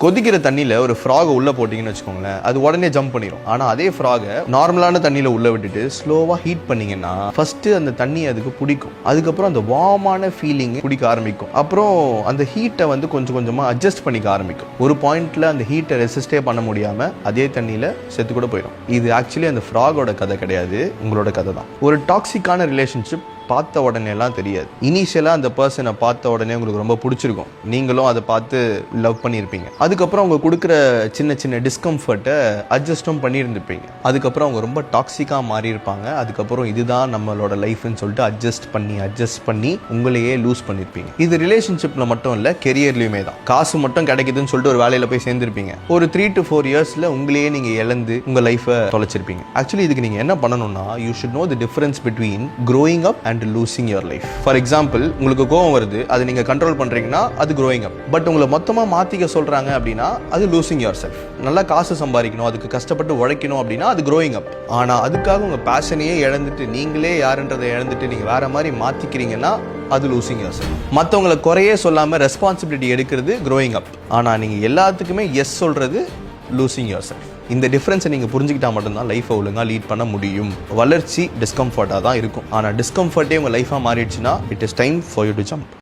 கொதிக்கிற தண்ணியில ஒரு ஃப்ராக் உள்ள போட்டீங்கன்னு வச்சுக்கோங்களேன், அது உடனே ஜம்ப் பண்ணிடும். ஆனா அதே ஃப்ராகை நார்மலான தண்ணியில உள்ள விட்டுட்டு ஸ்லோவா ஹீட் பண்ணீங்கன்னா ஃபர்ஸ்ட் அந்த தண்ணி அதுக்கு பிடிக்கும். அதுக்கப்புறம் அந்த வார்மான ஃபீலிங் பிடிக்க ஆரம்பிக்கும். அப்புறம் அந்த ஹீட்டை வந்து கொஞ்சம் கொஞ்சமா அட்ஜஸ்ட் பண்ணிக்க ஆரம்பிக்கும். ஒரு பாயிண்ட்ல அந்த ஹீட்டை ரெசிஸ்டே பண்ண முடியாம அதே தண்ணியில செத்து கூட போயிடும். இது ஆக்சுவலி அந்த ஃப்ராகோட கதை கிடையாது, உங்களோட கதை தான். ஒரு டாக்ஸிக்கான ரிலேஷன்ஷிப் பார்த்த உடனே எல்லாம் தெரியாது. இனிஷியலா அந்த பர்சனை பார்த்த உடனே உங்களுக்கு ரொம்ப பிடிச்சிருக்கும், நீங்களும் அதை பார்த்து லவ் பண்ணியிருப்பீங்க. அதுக்கப்புறம் அவங்க கொடுக்குற சின்ன சின்ன டிஸ்கம்ஃபர்ட்டை அட்ஜஸ்டும் பண்ணியிருந்துருப்பீங்க. அதுக்கப்புறம் அவங்க ரொம்ப டாக்ஸிக்காக மாறி இருப்பாங்க. அதுக்கப்புறம் இதுதான் நம்மளோட லைஃப்னு சொல்லிட்டு அட்ஜஸ்ட் பண்ணி உங்களையே லூஸ் பண்ணியிருப்பீங்க. இது ரிலேஷன்ஷிப்பில் மட்டும் இல்லை, கெரியர்லையுமே தான். காசு மட்டும் கிடைக்குதுன்னு சொல்லிட்டு ஒரு வேலையில் போய் சேர்ந்துருப்பீங்க. ஒரு 3 to 4 இயர்ஸில் உங்களையே நீங்கள் இழந்து உங்கள் லைஃப்பை தொலைச்சிருப்பீங்க. ஆக்சுவலி இதுக்கு நீங்கள் என்ன பண்ணணும்னா, you should know the difference between growing up and losing your life. For example, உங்களுக்கு கோவம் வருது, அதை நீங்க கண்ட்ரோல் பண்றீங்கன்னா அது growing up. பட் உங்களை மொத்தமா மாத்திக்க சொல்றாங்க அப்படின்னா அது losing yourself. நல்லா காசு சம்பாதிக்கணும், அதுக்கு கஷ்டப்பட்டு உழைக்கணும் அப்படின்னா அது growing up. ஆனா அதுக்காக உங்க பேஷனையே இழந்துட்டு நீங்களே யாருன்றதை இழந்துட்டு நீங்க வேற மாதிரி மாத்திக்கிறீங்கன்னா அது losing yourself. மற்றவங்களை குறையே சொல்லாம ரெஸ்பான்சிபிலிட்டி எடுக்கிறது growing up. ஆனா நீங்க எல்லாத்துக்குமே எஸ் சொல்றது losing yourself. இந்த டிஃப்ரென்ஸை நீங்கள் புரிஞ்சுக்கிட்டா மட்டும்தான் லைஃப்பை ஒழுங்காக லீட் பண்ண முடியும். வளர்ச்சி டிஸ்கம்ஃபர்ட்டாக தான் இருக்கும். ஆனால் டிஸ்கம்ஃபர்ட்டே உங்கள் லைஃபாக மாறிடுச்சுன்னா it is time for you to jump.